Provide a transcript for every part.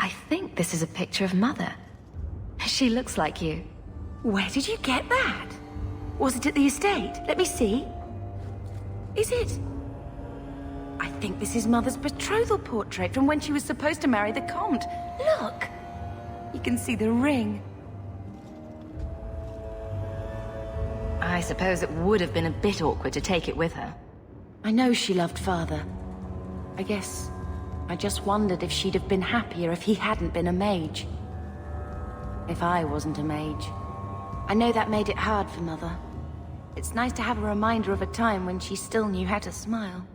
I think this is a picture of Mother. She looks like you. Where did you get that? Was it at the estate? Let me see. Is it? I think this is Mother's betrothal portrait from when she was supposed to marry the Comte. Look! You can see the ring. I suppose it would have been a bit awkward to take it with her. I know she loved Father. I guess I just wondered if she'd have been happier if he hadn't been a mage. If I wasn't a mage. I know that made it hard for Mother. It's nice to have a reminder of a time when she still knew how to smile.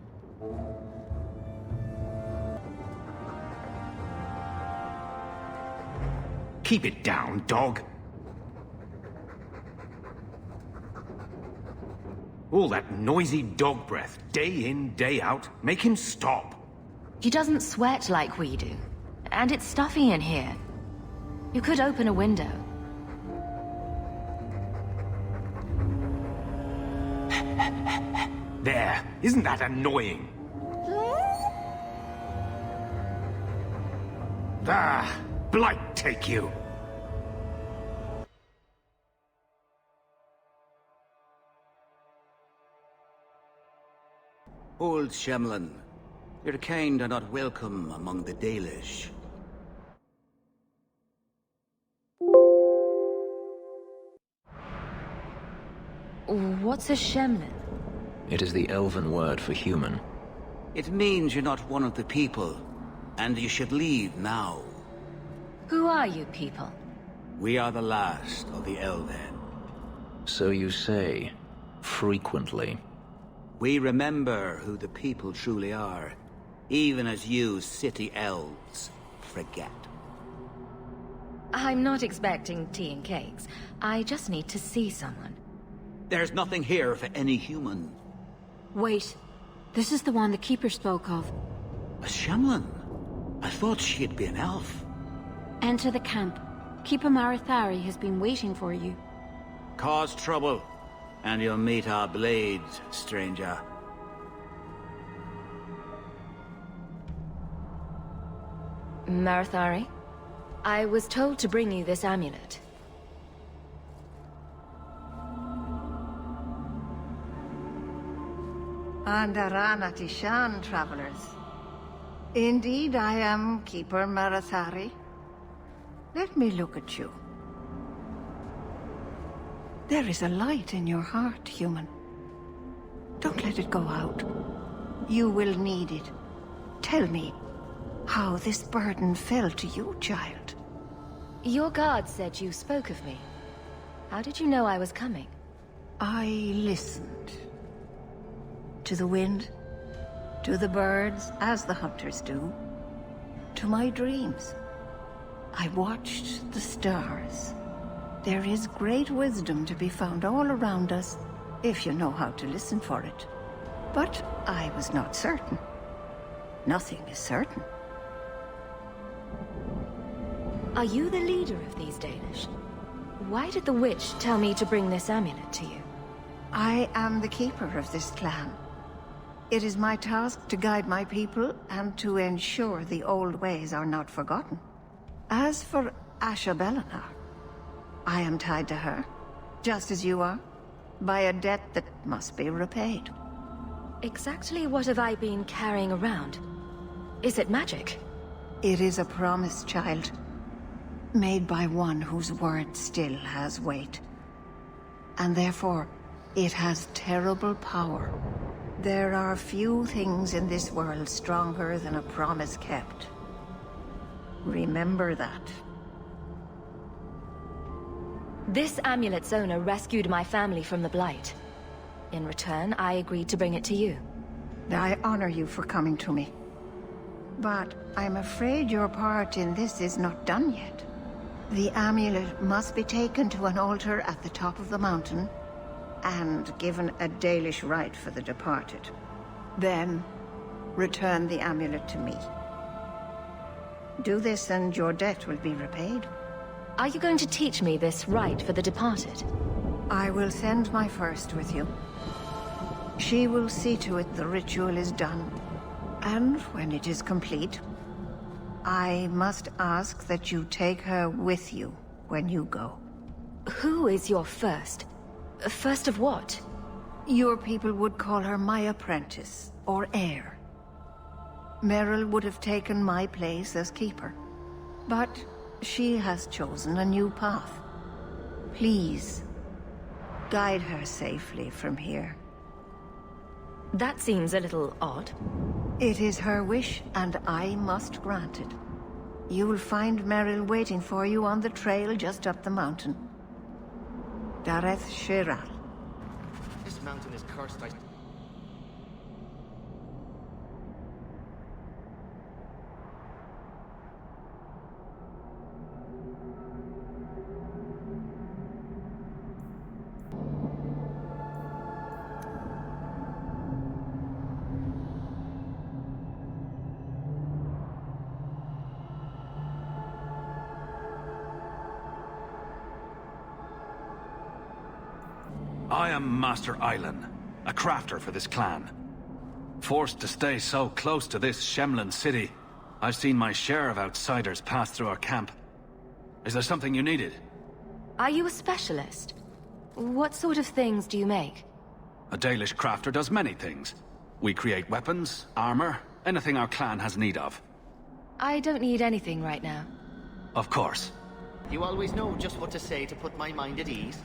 Keep it down, dog. All that noisy dog breath, day in, day out, make him stop. He doesn't sweat like we do. And it's stuffy in here. You could open a window. There, isn't that annoying? Ah, blight take you. Old Shemlin, your kind are not welcome among the Dalish. What's a Shemlin? It is the elven word for human. It means you're not one of the people, and you should leave now. Who are you people? We are the last of the Elven. So you say, frequently. We remember who the people truly are, even as you city elves forget. I'm not expecting tea and cakes. I just need to see someone. There's nothing here for any human. Wait. This is the one the Keeper spoke of. A Shemlin? I thought she'd be an elf. Enter the camp. Keeper Marathari has been waiting for you. Cause trouble, and you'll meet our blades, stranger. Marathari, I was told to bring you this amulet. Andarana Tishan, travelers. Indeed, I am Keeper Marathari. Let me look at you. There is a light in your heart, human. Don't let it go out. You will need it. Tell me how this burden fell to you, child. Your guard said you spoke of me. How did you know I was coming? I listened. To the wind, to the birds, as the hunters do, to my dreams. I watched the stars. There is great wisdom to be found all around us, if you know how to listen for it. But I was not certain. Nothing is certain. Are you the leader of these Dalish? Why did the witch tell me to bring this amulet to you? I am the keeper of this clan. It is my task to guide my people and to ensure the old ways are not forgotten. As for Asha Belenar, I am tied to her, just as you are, by a debt that must be repaid. Exactly what have I been carrying around? Is it magic? It is a promise, child, made by one whose word still has weight. And therefore, it has terrible power. There are few things in this world stronger than a promise kept. Remember that. This amulet's owner rescued my family from the Blight. In return, I agreed to bring it to you. I honor you for coming to me. But I'm afraid your part in this is not done yet. The amulet must be taken to an altar at the top of the mountain and given a Dalish rite for the departed. Then, return the amulet to me. Do this and your debt will be repaid. Are you going to teach me this rite for the departed? I will send my first with you. She will see to it the ritual is done. And when it is complete, I must ask that you take her with you when you go. Who is your first? First of what? Your people would call her my apprentice, or heir. Merrill would have taken my place as keeper. But she has chosen a new path. Please, guide her safely from here. That seems a little odd. It is her wish, and I must grant it. You will find Merrill waiting for you on the trail just up the mountain. Dareth Shiral. This mountain is cursed, I am Master Islan, a crafter for this clan. Forced to stay so close to this Shemlin city, I've seen my share of outsiders pass through our camp. Is there something you needed? Are you a specialist? What sort of things do you make? A Dalish crafter does many things. We create weapons, armor, anything our clan has need of. I don't need anything right now. Of course. You always know just what to say to put my mind at ease.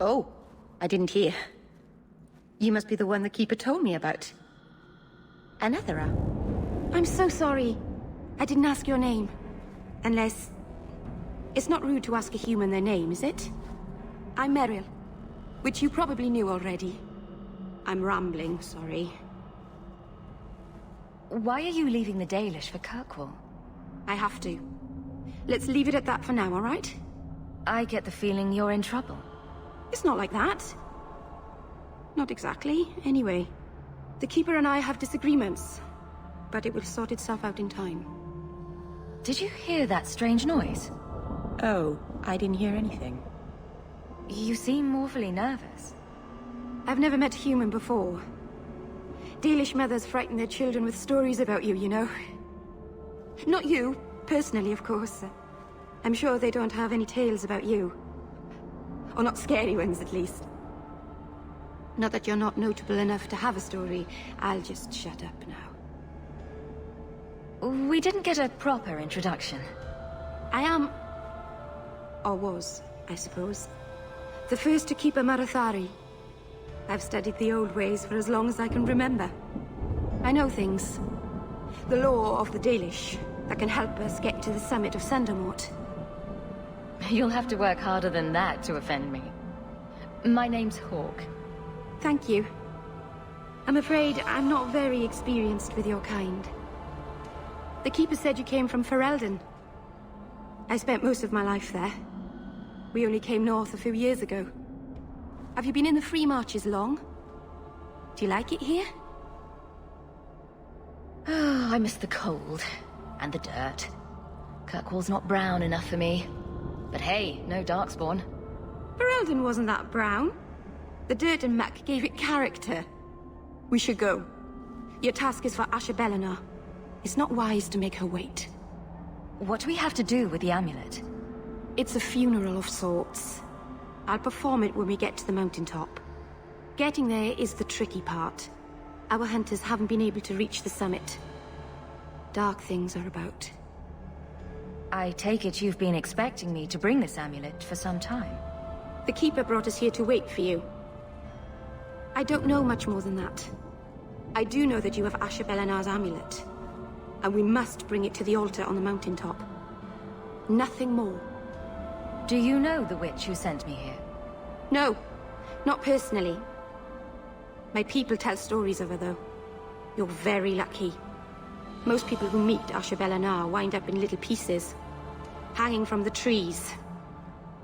Oh, I didn't hear. You must be the one the Keeper told me about. Anethera. I'm so sorry. I didn't ask your name. Unless... It's not rude to ask a human their name, is it? I'm Merrill, which you probably knew already. I'm rambling, sorry. Why are you leaving the Dalish for Kirkwall? I have to. Let's leave it at that for now, all right? I get the feeling you're in trouble. It's not like that. Not exactly, anyway. The Keeper and I have disagreements, but it will sort itself out in time. Did you hear that strange noise? Oh, I didn't hear anything. You seem awfully nervous. I've never met a human before. Dalish mothers frighten their children with stories about you, you know. Not you, personally, of course. I'm sure they don't have any tales about you. Or not scary ones, at least. Not that you're not notable enough to have a story. I'll just shut up now. We didn't get a proper introduction. I am... or was, I suppose. The first to keep a Marathari. I've studied the old ways for as long as I can remember. I know things. The law of the Dalish that can help us get to the summit of Sundermort. You'll have to work harder than that to offend me. My name's Hawk. Thank you. I'm afraid I'm not very experienced with your kind. The Keeper said you came from Ferelden. I spent most of my life there. We only came north a few years ago. Have you been in the Free Marches long? Do you like it here? Oh, I miss the cold. And the dirt. Kirkwall's not brown enough for me. But hey, no Darkspawn. Ferelden wasn't that brown. The dirt and muck gave it character. We should go. Your task is for Asher Belenar. It's not wise to make her wait. What do we have to do with the amulet? It's a funeral of sorts. I'll perform it when we get to the mountaintop. Getting there is the tricky part. Our hunters haven't been able to reach the summit. Dark things are about. I take it you've been expecting me to bring this amulet for some time. The Keeper brought us here to wait for you. I don't know much more than that. I do know that you have Asher Belenar's amulet. And we must bring it to the altar on the mountaintop. Nothing more. Do you know the witch who sent me here? No, not personally. My people tell stories of her, though. You're very lucky. Most people who meet Ashbel wind up in little pieces, hanging from the trees.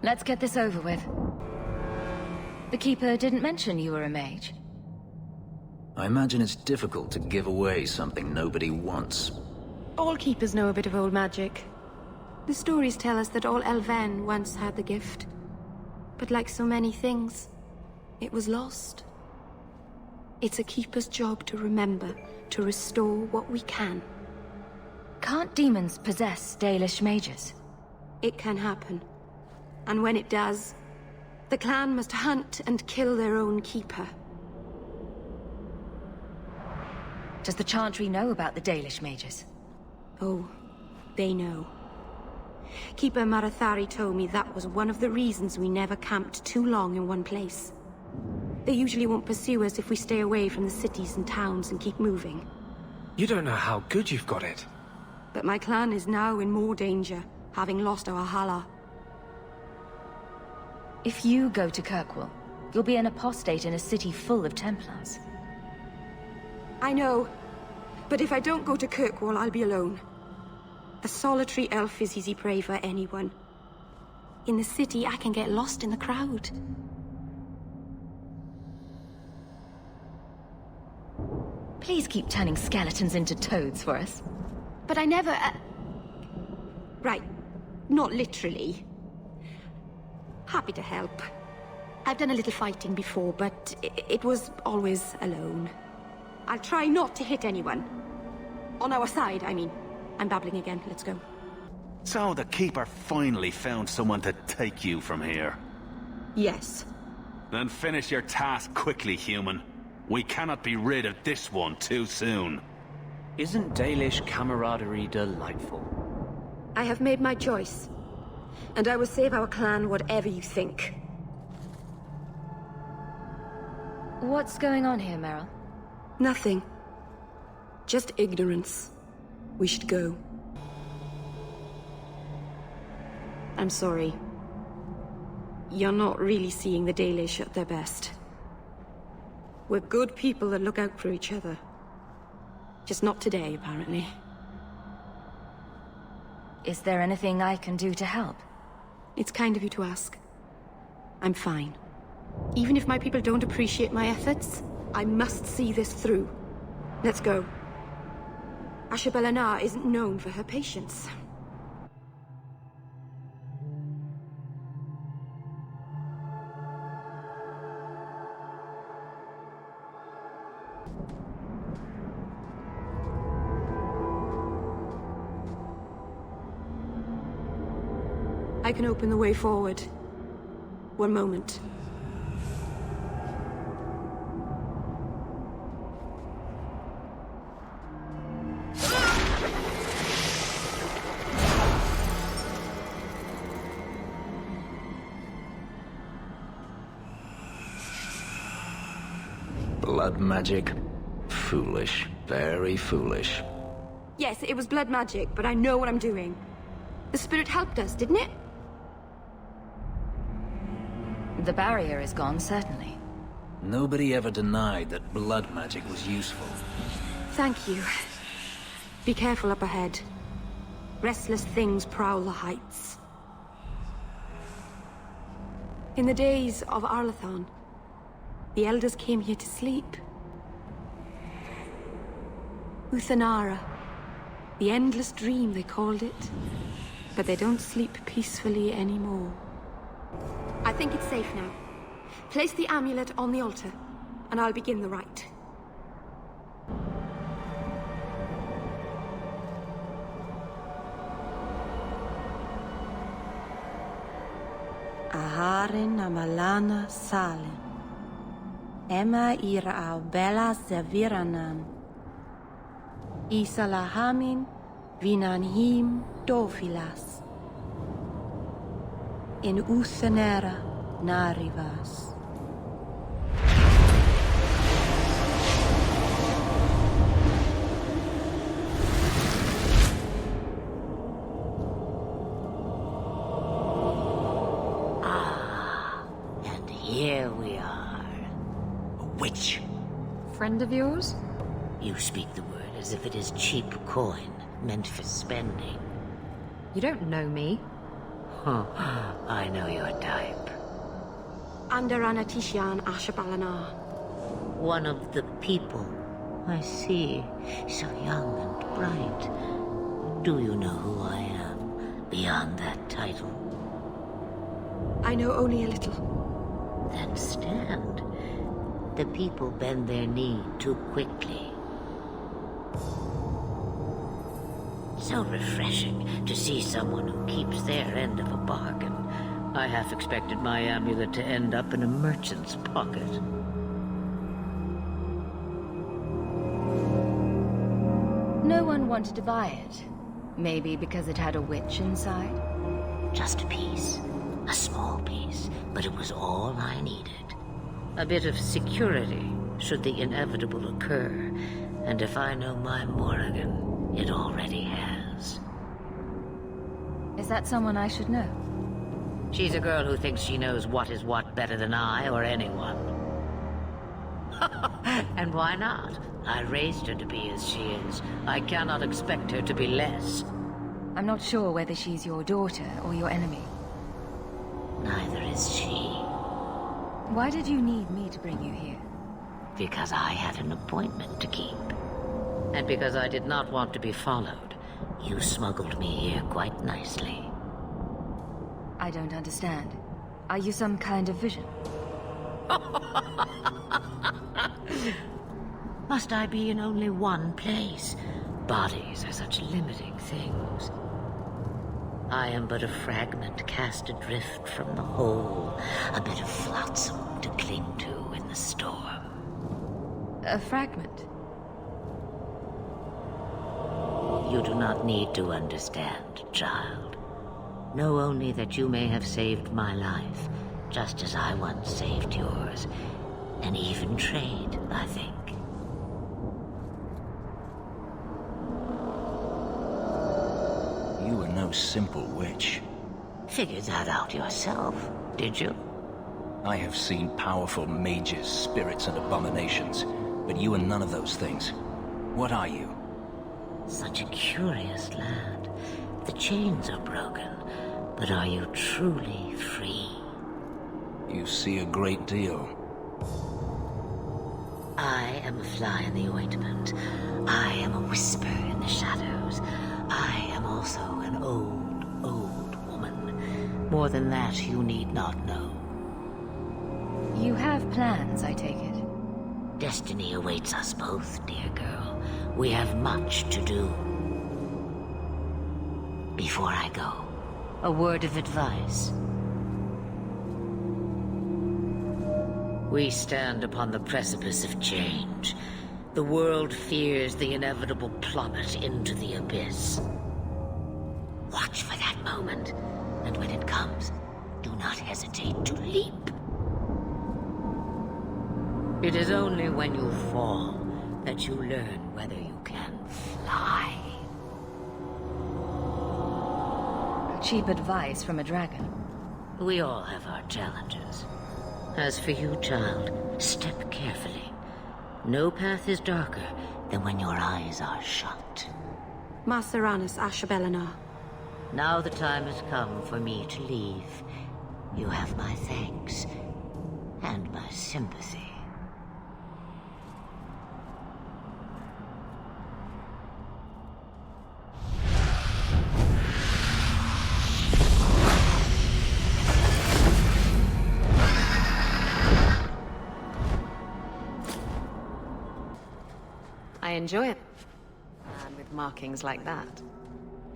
Let's get this over with. The Keeper didn't mention you were a mage. I imagine it's difficult to give away something nobody wants. All keepers know a bit of old magic. The stories tell us that all Elven once had the gift. But like so many things, it was lost. It's a keeper's job to remember, to restore what we can. Can't demons possess Dalish mages? It can happen. And when it does, the clan must hunt and kill their own keeper. Does the Chantry know about the Dalish mages? Oh, they know. Keeper Marathari told me that was one of the reasons we never camped too long in one place. They usually won't pursue us if we stay away from the cities and towns and keep moving. You don't know how good you've got it. But my clan is now in more danger, having lost our Hala. If you go to Kirkwall, you'll be an apostate in a city full of Templars. I know. But if I don't go to Kirkwall, I'll be alone. A solitary elf is easy prey for anyone. In the city, I can get lost in the crowd. Please keep turning skeletons into toads for us. But I never... Right. Not literally. Happy to help. I've done a little fighting before, but it was always alone. I'll try not to hit anyone. On our side, I mean. I'm babbling again. Let's go. So the Keeper finally found someone to take you from here. Yes. Then finish your task quickly, human. We cannot be rid of this one too soon. Isn't Dalish camaraderie delightful? I have made my choice. And I will save our clan whatever you think. What's going on here, Merrill? Nothing. Just ignorance. We should go. I'm sorry. You're not really seeing the Dalish at their best. We're good people that look out for each other. Just not today, apparently. Is there anything I can do to help? It's kind of you to ask. I'm fine. Even if my people don't appreciate my efforts, I must see this through. Let's go. Ashbel isn't known for her patience. I can open the way forward. One moment. Blood magic? Foolish. Very foolish. Yes, it was blood magic, but I know what I'm doing. The spirit helped us, didn't it? The barrier is gone, certainly. Nobody ever denied that blood magic was useful. Thank you. Be careful up ahead. Restless things prowl the heights. In the days of Arlathon, the elders came here to sleep. Uthanara. The endless dream, they called it. But they don't sleep peacefully anymore. I think it's safe now. Place the amulet on the altar, and I'll begin the rite. Aharin amalana salen. Emma ira au bella serviranan. Isalahamin vinanhim dofilas. In Uthanera narivas. friend of yours? You speak the word as if it is cheap coin, meant for spending. You don't know me. Huh. I know your type. Anderana Tishan Ashabalana. One of the people. I see. So young and bright. Do you know who I am, beyond that title? I know only a little. Then stand. The people bend their knee too quickly. So refreshing to see someone who keeps their end of a bargain. I half expected my amulet to end up in a merchant's pocket. No one wanted to buy it. Maybe because it had a witch inside? Just a piece. A small piece, but it was all I needed. A bit of security, should the inevitable occur. And if I know my Morrigan, it already has. Is that someone I should know? She's a girl who thinks she knows what is what better than I or anyone. And why not? I raised her to be as she is. I cannot expect her to be less. I'm not sure whether she's your daughter or your enemy. Neither is she. Why did you need me to bring you here? Because I had an appointment to keep. And because I did not want to be followed, you smuggled me here quite nicely. I don't understand. Are you some kind of vision? Must I be in only one place? Bodies are such limiting things. I am but a fragment cast adrift from the whole, a bit of flotsam to cling to in the storm. A fragment? You do not need to understand, child. Know only that you may have saved my life, just as I once saved yours. An even trade, I think. You were no simple witch. Figured that out yourself, did you? I have seen powerful mages, spirits, and abominations, but you are none of those things. What are you? Such a curious land. The chains are broken, but are you truly free? You see a great deal. I am a fly in the ointment. I am a whisper in the shadows. I am also an old, old woman. More than that, you need not know. You have plans, I take it. Destiny awaits us both, dear girl. We have much to do. Before I go, a word of advice. We stand upon the precipice of change. The world fears the inevitable plummet into the abyss. Watch for that moment, and when it comes, do not hesitate to leap. It is only when you fall that you learn whether you can fly. Cheap advice from a dragon. We all have our challenges. As for you, child, step carefully. No path is darker than when your eyes are shut. Masteranus Ashabelana. Now the time has come for me to leave. You have my thanks and my sympathy. I enjoy it. And with markings like that.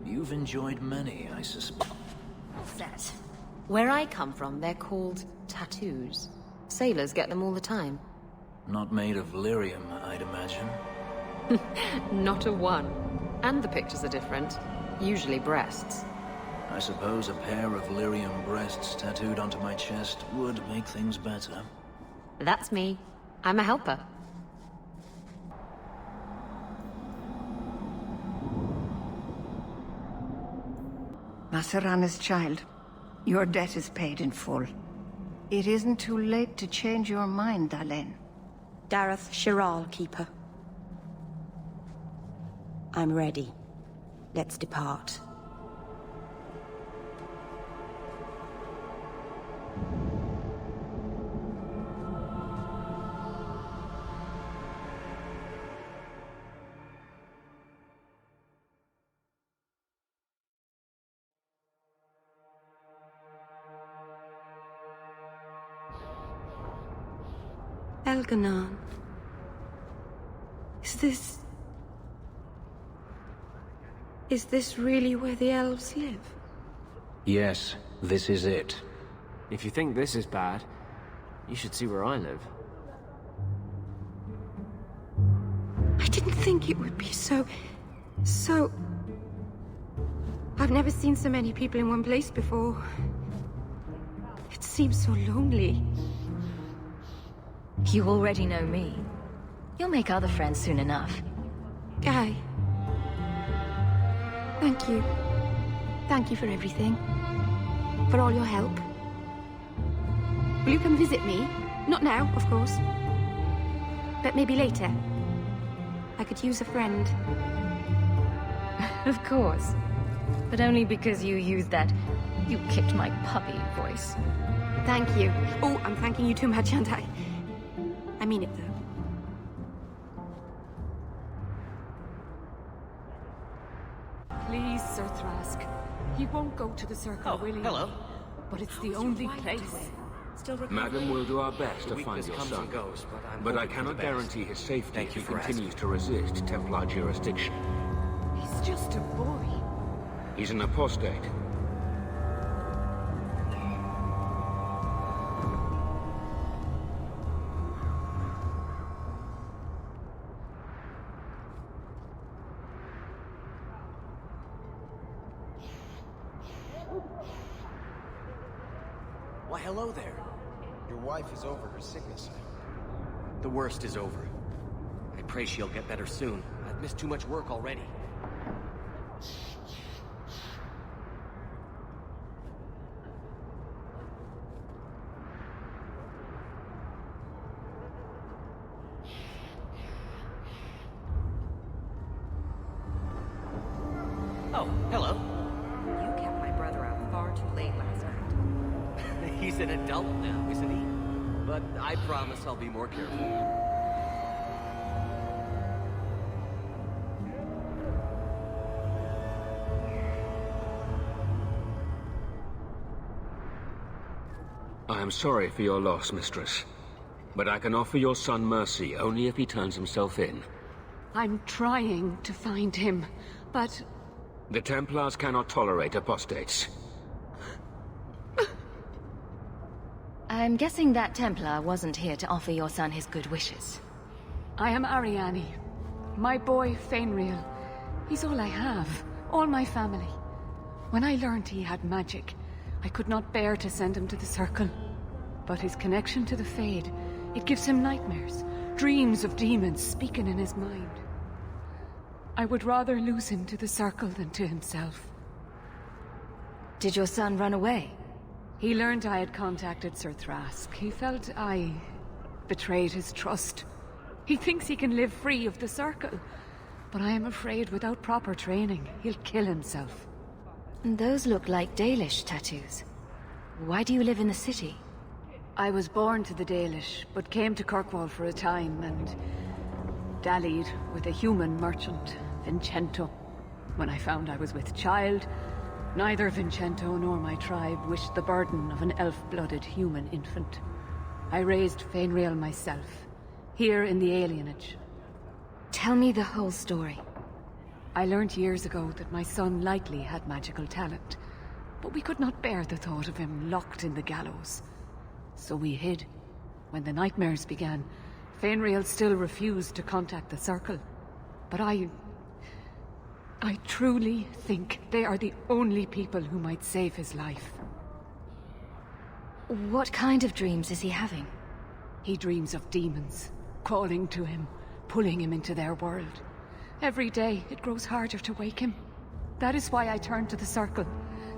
You've enjoyed many, I suspect. What's that? Where I come from, they're called tattoos. Sailors get them all the time. Not made of lyrium, I'd imagine. Not a one. And the pictures are different. Usually breasts. I suppose a pair of lyrium breasts tattooed onto my chest would make things better. That's me. I'm a helper. Maserana's child, your debt is paid in full. It isn't too late to change your mind, Dalen. Dareth Shiral, Keeper. I'm ready. Let's depart. Elganon. Is this really where the elves live? Yes, this is it. If you think this is bad, you should see where I live. I didn't think it would be so... I've never seen so many people in one place before. It seems so lonely. You already know me. You'll make other friends soon enough. Guy. Thank you. Thank you for everything. For all your help. Will you come visit me? Not now, of course. But maybe later. I could use a friend. Of course. But only because you used that "you kicked my puppy" voice. Thank you. Oh, I'm thanking you too much, aren't I? I mean it, though. Please, Sir Thrask. He won't go to the circle, will he? Hello. But it's the only place. Madam, we'll do our best to find your son. But I cannot guarantee his safety if he continues to resist Templar jurisdiction. He's just a boy. He's an apostate. Why, hello there. Your wife is over her sickness. The worst is over. I pray she'll get better soon. I've missed too much work already. Oh, hello. You kept my brother out far too late last night. He's an adult now, isn't he? But I promise I'll be more careful. I am sorry for your loss, mistress. But I can offer your son mercy only if he turns himself in. I'm trying to find him, but... The Templars cannot tolerate apostates. I'm guessing that Templar wasn't here to offer your son his good wishes. I am Ariane. My boy, Fainriel. He's all I have. All my family. When I learned he had magic, I could not bear to send him to the Circle. But his connection to the Fade, it gives him nightmares. Dreams of demons speaking in his mind. I would rather lose him to the Circle than to himself. Did your son run away? He learned I had contacted Sir Thrask. He felt I betrayed his trust. He thinks he can live free of the Circle. But I am afraid without proper training, he'll kill himself. Those look like Dalish tattoos. Why do you live in the city? I was born to the Dalish, but came to Kirkwall for a time and dallied with a human merchant, Vincento. When I found I was with child, neither Vincento nor my tribe wished the burden of an elf-blooded human infant. I raised Fainriel myself, here in the alienage. Tell me the whole story. I learned years ago that my son likely had magical talent, but we could not bear the thought of him locked in the gallows. So we hid. When the nightmares began, Fainriel still refused to contact the Circle. But I truly think they are the only people who might save his life. What kind of dreams is he having? He dreams of demons, calling to him, pulling him into their world. Every day, it grows harder to wake him. That is why I turned to the Circle.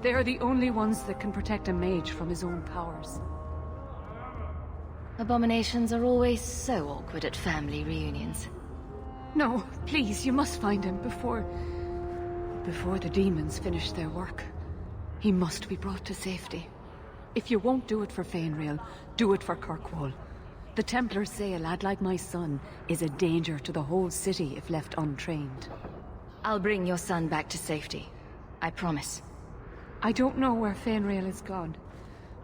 They are the only ones that can protect a mage from his own powers. Abominations are always so awkward at family reunions. No, please, you must find him before the demons finish their work. He must be brought to safety. If you won't do it for Fainrail, do it for Kirkwall. The Templars say a lad like my son is a danger to the whole city if left untrained. I'll bring your son back to safety. I promise. I don't know where Fainrail is gone,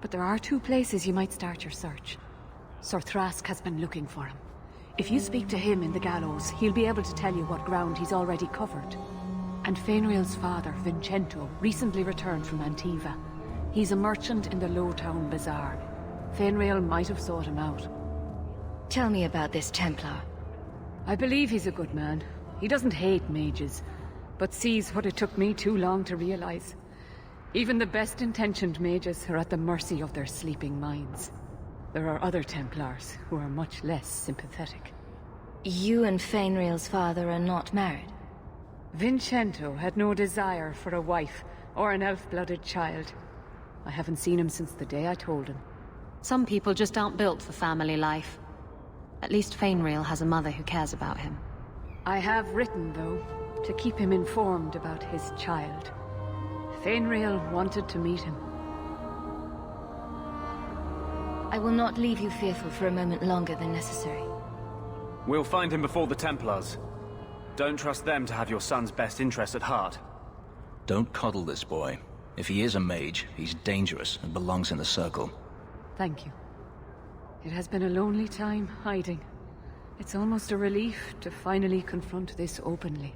but there are 2 places you might start your search. Sir Thrask has been looking for him. If you speak to him in the gallows, he'll be able to tell you what ground he's already covered. And Fainrail's father, Vincento, recently returned from Antiva. He's a merchant in the Lowtown Bazaar. Fainrail might have sought him out. Tell me about this Templar. I believe he's a good man. He doesn't hate mages, but sees what it took me too long to realize. Even the best-intentioned mages are at the mercy of their sleeping minds. There are other Templars who are much less sympathetic. You and Fainrail's father are not married? Vincento had no desire for a wife or an elf-blooded child. I haven't seen him since the day I told him. Some people just aren't built for family life. At least Fainrail has a mother who cares about him. I have written, though, to keep him informed about his child. Fainrail wanted to meet him. I will not leave you fearful for a moment longer than necessary. We'll find him before the Templars. Don't trust them to have your son's best interest at heart. Don't coddle this boy. If he is a mage, he's dangerous and belongs in the Circle. Thank you. It has been a lonely time hiding. It's almost a relief to finally confront this openly.